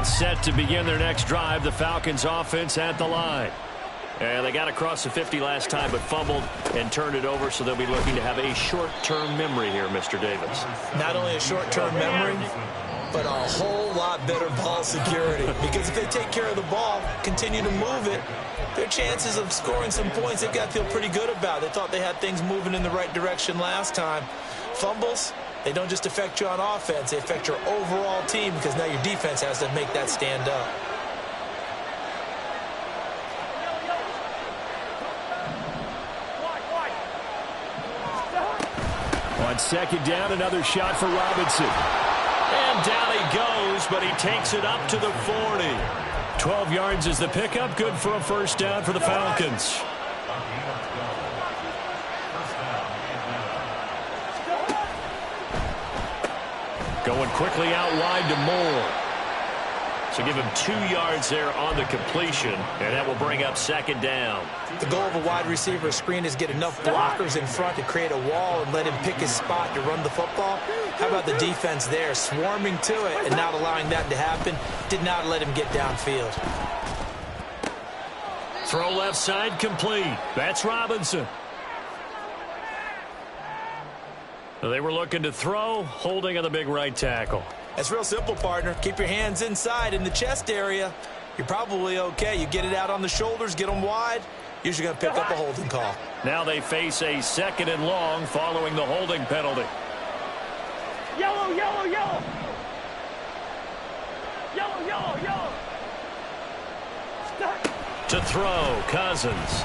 set to begin their next drive. The Falcons offense at the line. And they got across the 50 last time, but fumbled and turned it over, so they'll be looking to have a short-term memory here, Mr. Davis. Not only a short-term memory, but a whole lot better ball security. Because if they take care of the ball, continue to move it, their chances of scoring some points, they've got to feel pretty good about. They thought they had things moving in the right direction last time. Fumbles, they don't just affect you on offense, they affect your overall team, because now your defense has to make that stand up. On second down, another shot for Robinson. And down he goes, but he takes it up to the 40. 12 yards is the pickup. Good for a first down for the Falcons. Going quickly out wide to Moore. So give him 2 yards there on the completion, and that will bring up second down. The goal of a wide receiver screen is get enough blockers in front to create a wall and let him pick his spot to run the football. How about the defense there, swarming to it and not allowing that to happen? Did not let him get downfield. Throw left side complete. That's Robinson. They were looking to throw, holding on the big right tackle. That's real simple, partner. Keep your hands inside in the chest area. You're probably okay. You get it out on the shoulders, get them wide. Usually going to pick up a holding call. Now they face a second and long following the holding penalty. Yellow, yellow, yellow. Yellow, yellow, yellow. To throw, Cousins.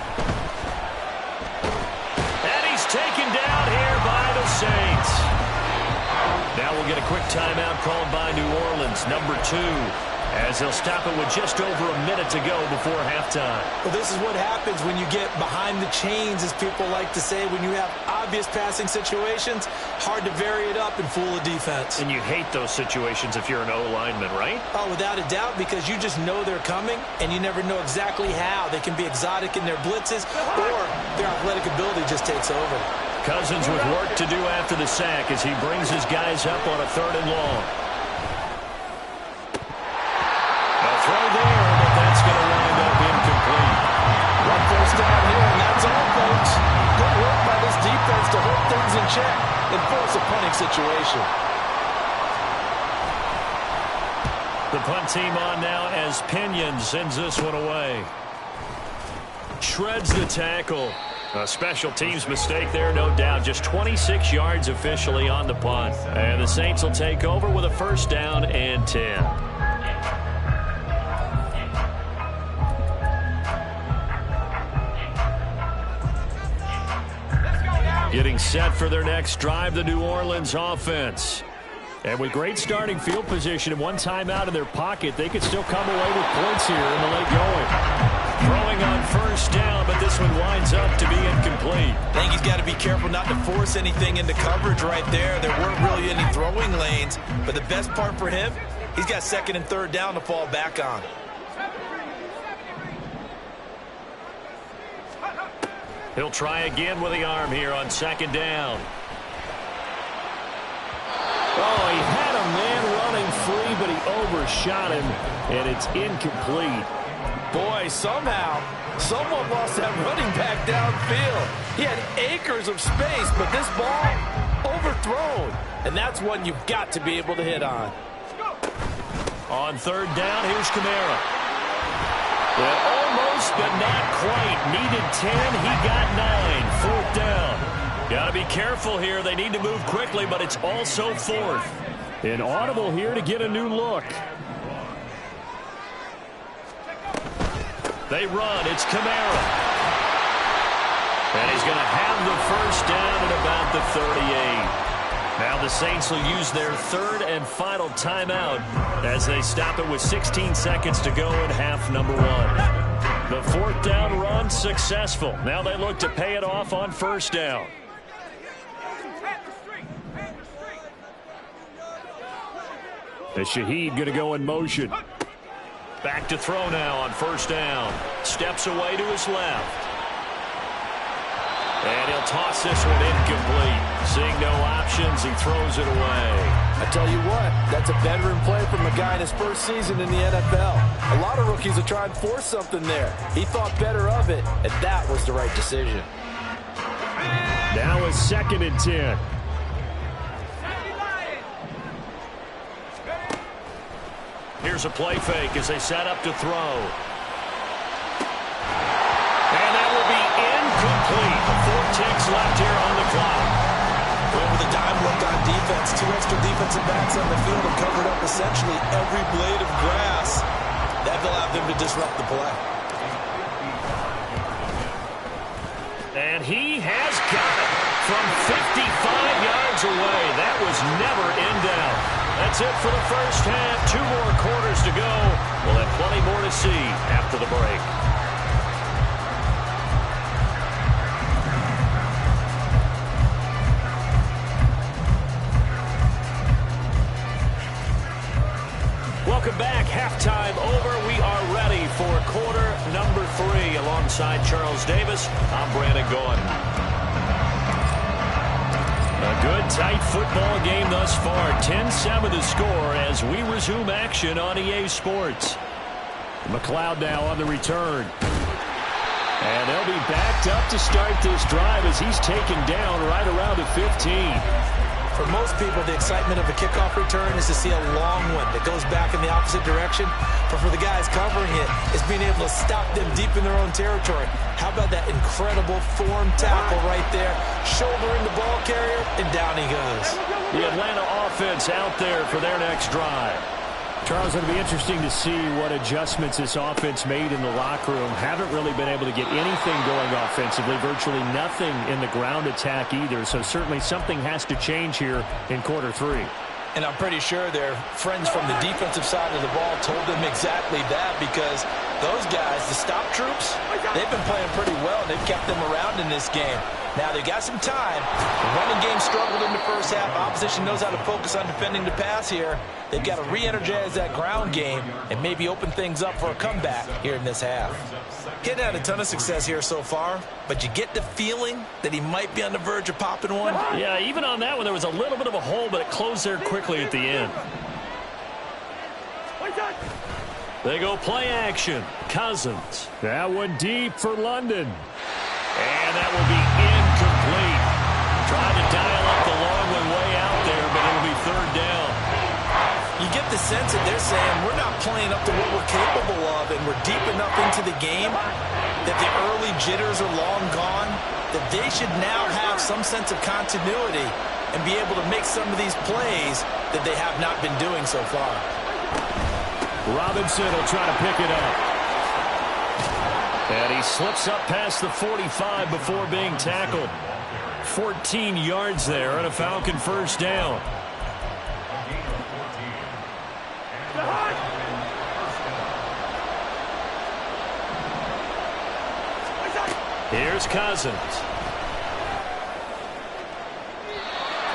And he's taken down here by the Saints. Now we'll get a quick timeout called by New Orleans, number 2, as they'll stop it with just over a minute to go before halftime. Well, this is what happens when you get behind the chains, as people like to say. When you have obvious passing situations, hard to vary it up and fool a defense. And you hate those situations if you're an O-lineman, right? Oh, without a doubt, because you just know they're coming, and you never know exactly how. They can be exotic in their blitzes, or their athletic ability just takes over. Cousins with work to do after the sack as he brings his guys up on a 3rd and long. A throw there, but that's going to wind up incomplete. One first down here, and that's all, folks. Good work by this defense to hold things in check and force a punting situation. The punt team on now as Pinion sends this one away. Shreds the tackle. A special teams mistake there, no doubt. Just 26 yards officially on the punt. And the Saints will take over with a first down and 10. Getting set for their next drive, the New Orleans offense. And with great starting field position and one timeout in their pocket, they could still come away with points here in the late going. Throwing on first down, but this one winds up to be incomplete. I think he's got to be careful not to force anything into coverage right there. There weren't really any throwing lanes, but the best part for him, he's got 2nd and 3rd down to fall back on. He'll try again with the arm here on 2nd down. Oh, he had a man running free, but he overshot him, and it's incomplete. Boy, somehow, someone lost that running back downfield. He had acres of space, but this ball overthrown. And that's one you've got to be able to hit on. On 3rd down, here's Kamara. Well, almost, but not quite. Needed 10, he got 9. 4th down. Got to be careful here. They need to move quickly, but it's also 4th. An audible here to get a new look. They run. It's Kamara. And he's going to have the first down at about the 38. Now the Saints will use their 3rd and final timeout as they stop it with 16 seconds to go in half number 1. The 4th down run successful. Now they look to pay it off on first down. And Shaheed going to go in motion. Back to throw now on first down. Steps away to his left. And he'll toss this one incomplete. Seeing no options, he throws it away. I tell you what, that's a veteran play from a guy in his first season in the NFL. A lot of rookies will try and force something there. He thought better of it, and that was the right decision. Now it's 2nd and 10. Here's a play fake as they set up to throw. And that will be incomplete. 4 ticks left here on the clock. Well, with a dime left on defense, 2 extra defensive backs on the field have covered up essentially every blade of grass. That allowed them to disrupt the play. And he has got it from 55 yards away. That was never in doubt. That's it for the first half. 2 more quarters to go. We'll have plenty more to see after the break. Welcome back. Halftime over. We are ready for quarter number 3. Alongside Charles Davis, I'm Brandon Gaudin. A good, tight football game thus far. 10-7 the score as we resume action on EA Sports. McLeod now on the return. And they'll be backed up to start this drive as he's taken down right around the 15. For most people, the excitement of a kickoff return is to see a long one that goes back in the opposite direction. But for the guys covering it, it's being able to stop them deep in their own territory. How about that incredible form tackle right there? Shouldering the ball carrier, and down he goes. The Atlanta offense out there for their next drive. Charles, it'll be interesting to see what adjustments this offense made in the locker room. Haven't really been able to get anything going offensively. Virtually nothing in the ground attack either. So certainly something has to change here in quarter 3. And I'm pretty sure their friends from the defensive side of the ball told them exactly that, because those guys, the stop troops, they've been playing pretty well. They've kept them around in this game. Now, they got some time. The running game struggled in the first half. Opposition knows how to focus on defending the pass here. They've got to re-energize that ground game and maybe open things up for a comeback here in this half. Getting had a ton of success here so far, but you get the feeling that he might be on the verge of popping one. Yeah, even on that one, there was a little bit of a hole, but it closed there quickly at the end. They go play action. Cousins. That one deep for London. And that will be incomplete. Trying to dial up the long one way out there, but it'll be 3rd down. You get the sense that they're saying we're not playing up to what we're capable of, and we're deep enough into the game that the early jitters are long gone, that they should now have some sense of continuity and be able to make some of these plays that they have not been doing so far. Robinson will try to pick it up. And he slips up past the 45 before being tackled. 14 yards there and a Falcon first down. Here's Cousins.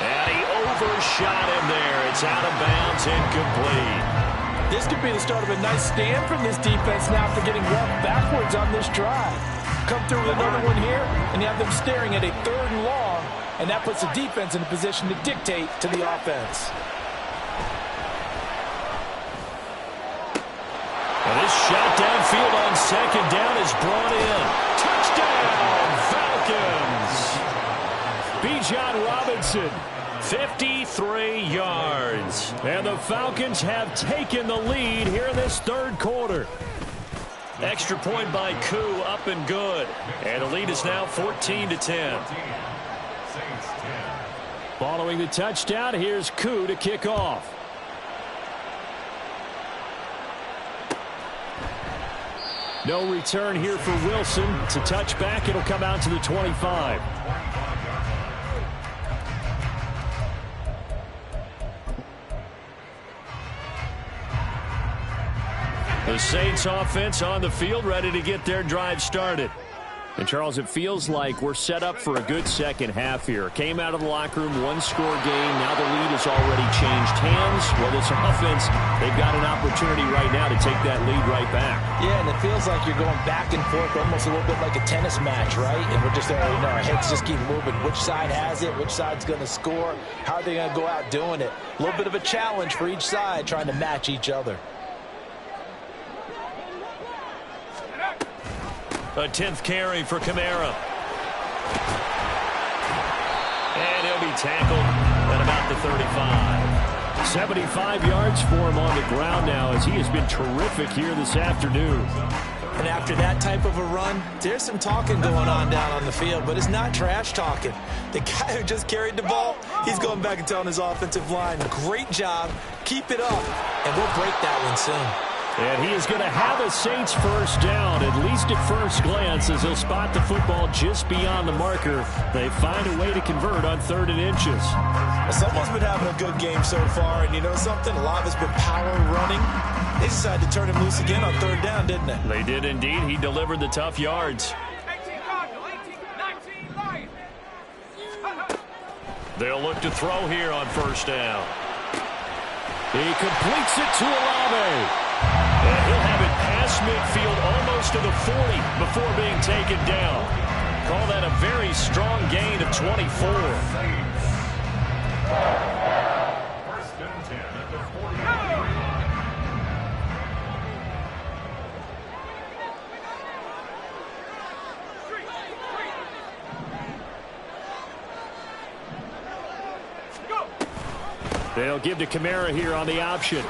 And he overshot him there. It's out of bounds, incomplete. This could be the start of a nice stand from this defense now for getting walked backwards on this drive. Come through with another one here, and you have them staring at a 3rd and long, and that puts the defense in a position to dictate to the offense. And this shot downfield on 2nd down is brought in. Touchdown, Falcons! Bijan Robinson. 53 yards. And the Falcons have taken the lead here in this 3rd quarter. Extra point by Koo, up and good. And the lead is now 14-10. Following the touchdown, here's Koo to kick off. No return here for Wilson. To touch back, it'll come out to the 25. The Saints offense on the field, ready to get their drive started. And, Charles, it feels like we're set up for a good second half here. Came out of the locker room, one-score game. Now the lead has already changed hands. Well, this offense, they've got an opportunity right now to take that lead right back. Yeah, and it feels like you're going back and forth, almost a little bit like a tennis match, right? And we're just already know our heads just keep moving. Which side has it? Which side's going to score? How are they going to go out doing it? A little bit of a challenge for each side, trying to match each other. A 10th carry for Kamara. And he'll be tackled at about the 35. 75 yards for him on the ground now as he has been terrific here this afternoon. And after that type of a run, there's some talking going on down on the field, but it's not trash talking. The guy who just carried the ball, he's going back and telling his offensive line, great job, keep it up, and we'll break that one soon. And he is going to have a Saints first down, at least at first glance, as he'll spot the football just beyond the marker. They find a way to convert on 3rd and inches. Well, someone's been having a good game so far, and you know something? A lot of it's been power running. They decided to turn him loose again on 3rd down, didn't they? They did indeed. He delivered the tough yards. They'll look to throw here on first down. He completes it to Olave. And he'll have it past midfield almost to the 40 before being taken down. Call that a very strong gain of 24. First and 10 at the 40. They'll give to Kamara here on the option.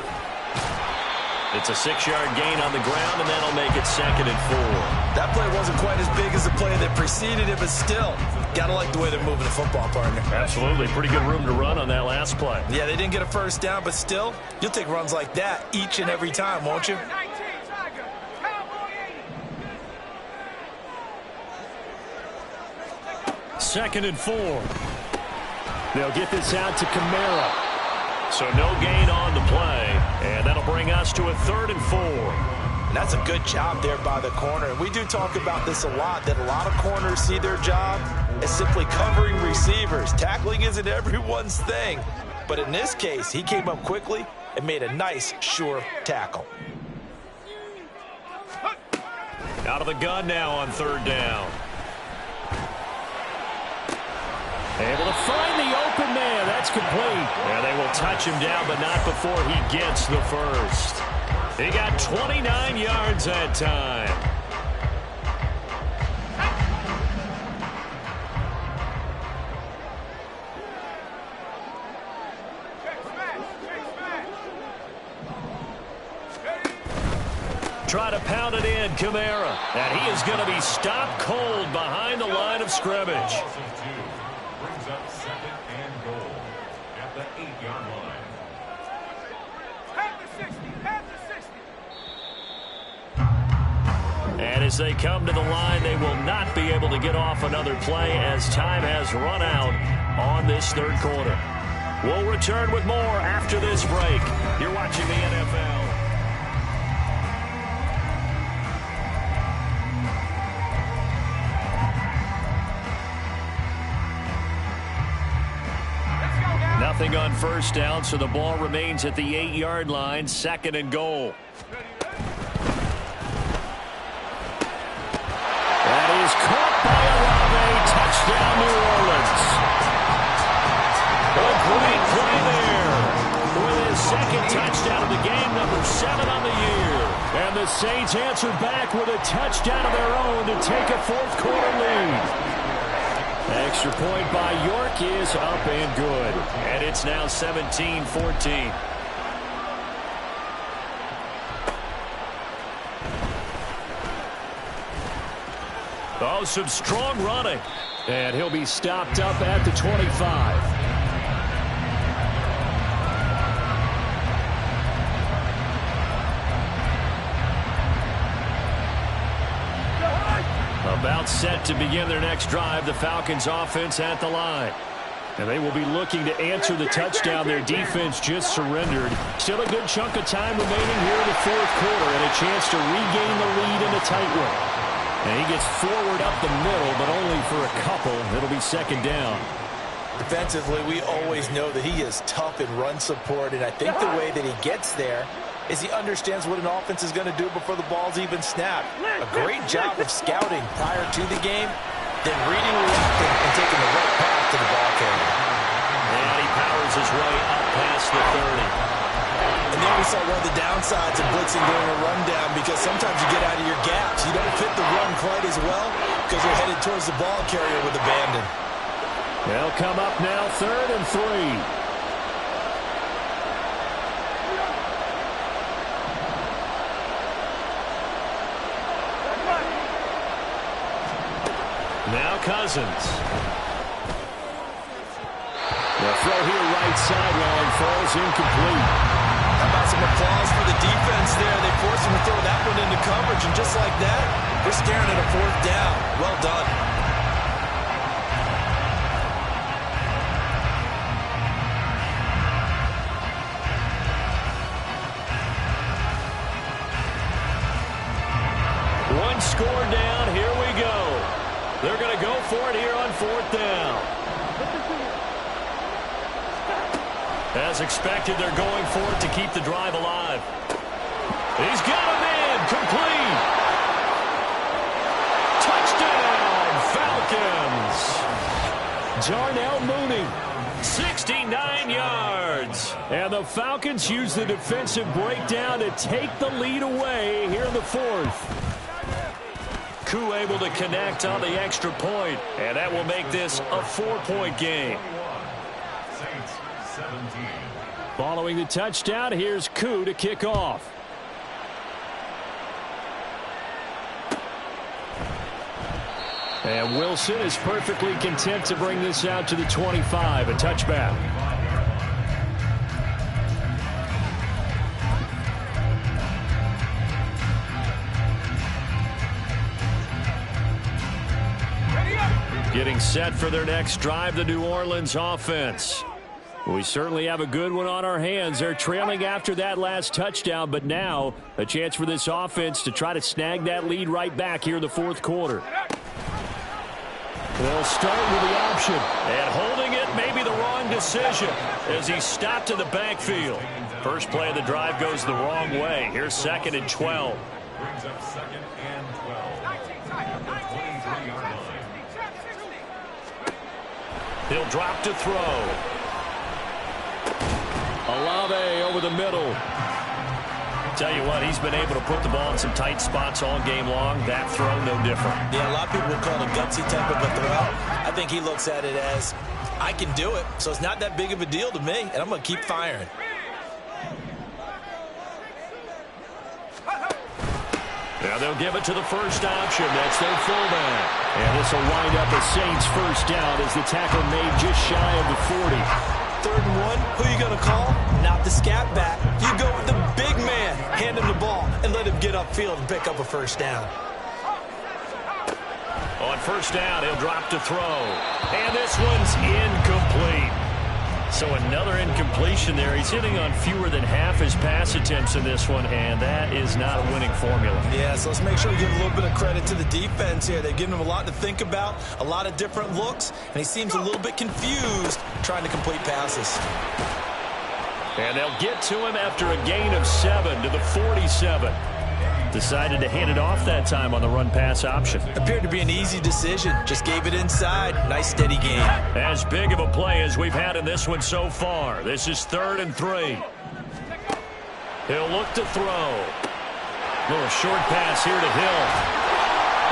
It's a 6-yard gain on the ground, and that'll make it 2nd and 4. That play wasn't quite as big as the play that preceded it, but still, gotta like the way they're moving the football, partner. Absolutely. Pretty good room to run on that last play. Yeah, they didn't get a first down, but still, you'll take runs like that each and every time, won't you? Second and 4. They'll get this out to Kamara. So no gain on the play, and that'll bring us to a 3rd and 4. And that's a good job there by the corner. We do talk about this a lot, that a lot of corners see their job as simply covering receivers. Tackling isn't everyone's thing. But in this case, he came up quickly and made a nice, sure tackle. Out of the gun now on 3rd down. Able to find the open man. That's complete. And they will touch him down, but not before he gets the first. He got 29 yards that time. Try to pound it in, Kamara. And he is going to be stopped cold behind the line of scrimmage. Brings up 2nd and goal at the 8-yard line. And as they come to the line, they will not be able to get off another play as time has run out on this 3rd quarter. We'll return with more after this break. You're watching the NFL. Nothing on first down, so the ball remains at the 8-yard line, 2nd and goal. That is caught by Olave. Touchdown, New Orleans. A great play there. With his 2nd touchdown of the game, number 7 on the year. And the Saints answer back with a touchdown of their own to take a 4th quarter lead. Extra point by York is up and good. And it's now 17-14. Oh, some strong running. And he'll be stopped up at the 25. About set to begin their next drive, the Falcons offense at the line. And they will be looking to answer the touchdown their defense just surrendered. Still a good chunk of time remaining here in the 4th quarter and a chance to regain the lead in a tight one. And he gets forward up the middle, but only for a couple. It'll be second down. Defensively, we always know that he is tough in run support, and I think the way that he gets there is he understands what an offense is going to do before the ball's even snapped. A great job of scouting prior to the game, then reading, reacting, and taking the right path to the ball carrier. And he powers his way up past the 30. And then we saw one of the downsides of blitzing during a rundown, because sometimes you get out of your gaps. You don't fit the run quite as well because you're headed towards the ball carrier with abandon. They'll come up now, 3rd and 3. Now Cousins. The throw here right sideline falls incomplete. How about some applause for the defense there? They forced him to throw that one into coverage, and just like that, they're staring at a 4th down. Well done. One score down. Here we go. They're going to go for it here on 4th down. As expected, they're going for it to keep the drive alive. He's got him in. Complete. Touchdown, Falcons. Darnell Mooney, 69 yards. And the Falcons use the defensive breakdown to take the lead away here in the 4th. Koo able to connect on the extra point, and that will make this a 4-point game. Following the touchdown, here's Koo to kick off. And Wilson is perfectly content to bring this out to the 25, a touchback. Getting set for their next drive, the New Orleans offense. We certainly have a good one on our hands. They're trailing after that last touchdown, but now a chance for this offense to try to snag that lead right back here in the 4th quarter. They'll start with the option. And holding it may be the wrong decision as he's stopped in the backfield. First play of the drive goes the wrong way. Here's 2nd and 12. Brings up 2nd and 12. At the 23-yard line. He'll drop to throw. Olave over the middle. Tell you what, he's been able to put the ball in some tight spots all game long. That throw, no different. Yeah, a lot of people would call it a gutsy type of a throw. I think he looks at it as, I can do it, so it's not that big of a deal to me, and I'm going to keep firing. Now they'll give it to the first option. That's their fullback. And this will wind up a Saints first down as the tackle made just shy of the 40. 3rd and 1, who are you going to call? Not the scat back. You go with the big man. Hand him the ball and let him get upfield and pick up a first down. On first down, he'll drop to throw. And this one's incomplete. So another incompletion there. He's hitting on fewer than half his pass attempts in this one, and that is not a winning formula. Yeah, so let's make sure we give a little bit of credit to the defense here. They've given him a lot to think about, a lot of different looks, and he seems a little bit confused trying to complete passes. And they'll get to him after a gain of 7 to the 47. Decided to hand it off that time on the run-pass option. Appeared to be an easy decision. Just gave it inside. Nice, steady game. As big of a play as we've had in this one so far. This is 3rd and 3. He'll look to throw. Little short pass here to Hill.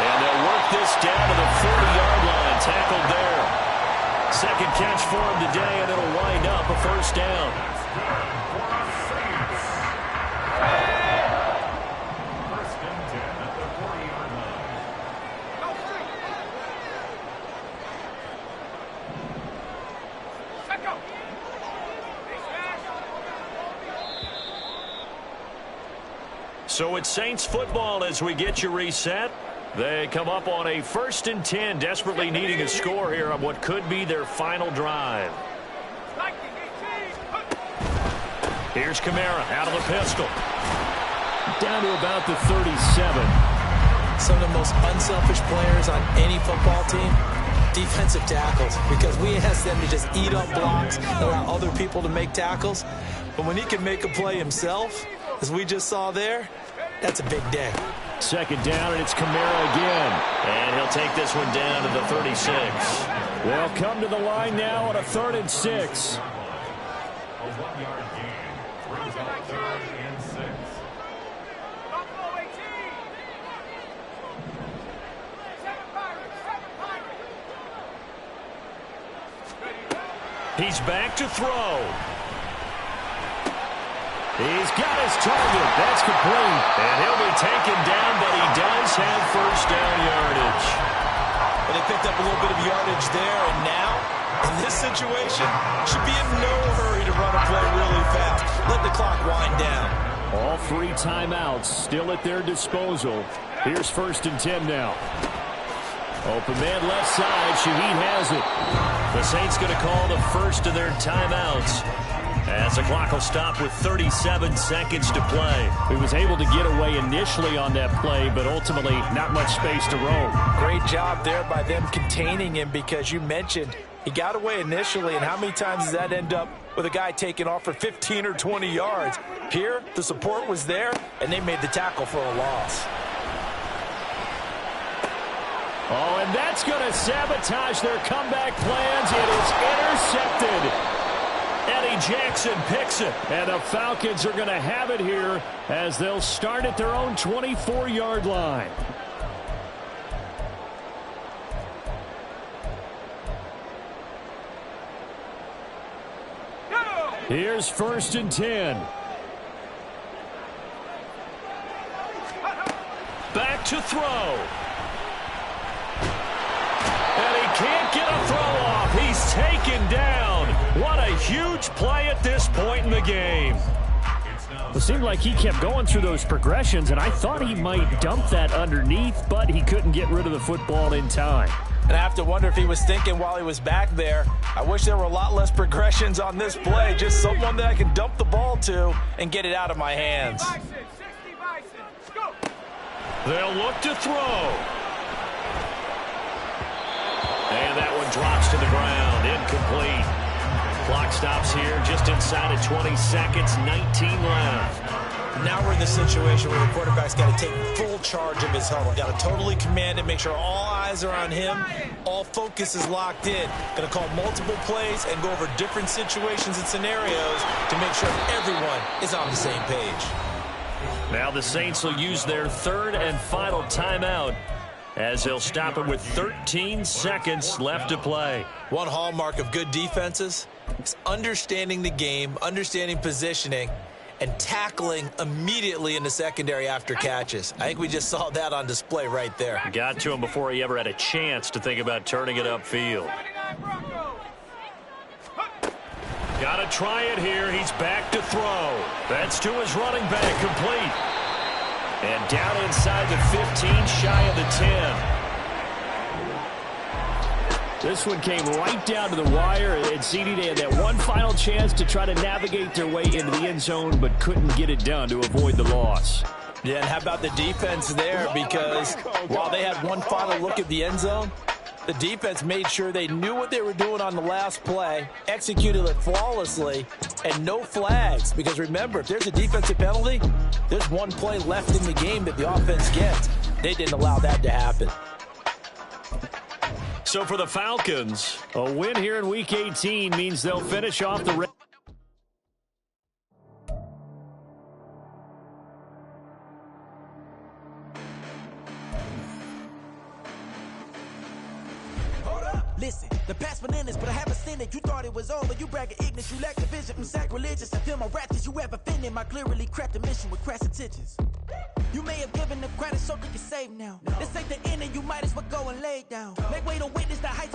And they'll work this down to the 40-yard line. Tackled there. Second catch for him today, and it'll wind up a first down. So it's Saints football as we get you reset. They come up on a 1st and 10, desperately needing a score here on what could be their final drive. Here's Kamara out of the pistol. Down to about the 37. some of the most unselfish players on any football team? Defensive tackles, because we ask them to just eat up blocks and allow other people to make tackles. But when he can make a play himself, as we just saw there, that's a big day. Second down, and it's Kamara again. And he'll take this one down to the 36. They'll come to the line now on a 3rd and 6. A 1-yard gain brings up 3rd and 6. He's back to throw. He's got his target. That's complete. And he'll be taken down, but he does have first down yardage. Well, they picked up a little bit of yardage there, and now, in this situation, should be in no hurry to run a play really fast. Let the clock wind down. All 3 timeouts still at their disposal. Here's 1st and 10 now. Open man left side. Shaheed has it. The Saints going to call the first of their timeouts, as the clock will stop with 37 seconds to play. He was able to get away initially on that play, but ultimately not much space to roam. Great job there by them containing him, because you mentioned he got away initially, and how many times does that end up with a guy taking off for 15 or 20 yards? Here, the support was there, and they made the tackle for a loss. Oh, and that's going to sabotage their comeback plans. It is intercepted. Eddie Jackson picks it, and the Falcons are going to have it here as they'll start at their own 24-yard line. Here's 1st and 10. Back to throw. And he can't get a throw off. He's taken down. What a huge play at this point in the game. It seemed like he kept going through those progressions, and I thought he might dump that underneath, but he couldn't get rid of the football in time. And I have to wonder if he was thinking while he was back there, I wish there were a lot less progressions on this play, just someone that I can dump the ball to and get it out of my hands. They'll look to throw. And that one drops to the ground. Incomplete. Clock stops here just inside of 20 seconds, 19 left. Now we're in the situation where the quarterback's got to take full charge of his huddle. Got to totally command it, make sure all eyes are on him. All focus is locked in. Going to call multiple plays and go over different situations and scenarios to make sure everyone is on the same page. Now the Saints will use their 3rd and final timeout, as they'll stop it with 13 seconds left to play. One hallmark of good defenses is understanding the game, understanding positioning, and tackling immediately in the secondary after catches. I think we just saw that on display right there. Got to him before he ever had a chance to think about turning it upfield. Got to try it here. He's back to throw. That's to his running back, complete. And down inside the 15, shy of the 10. This one came right down to the wire, and CD, they had that one final chance to try to navigate their way into the end zone, but couldn't get it done to avoid the loss. Yeah, and how about the defense there? Because while they had one final look at the end zone, the defense made sure they knew what they were doing on the last play, executed it flawlessly, and no flags. Because remember, if there's a defensive penalty, there's one play left in the game that the offense gets. They didn't allow that to happen. So for the Falcons, a win here in Week 18 means they'll finish off the Listen, the past bananas, but I haven't seen it. You thought it was over. You bragging ignorance. You lack the vision from sacrilegious. I feel my wrath. You ever offended my clearly crafted mission with crass intentions? You may have given the credit so that you're saved now. This ain't the end, and you might as well go and lay down. Make way to witness the heights of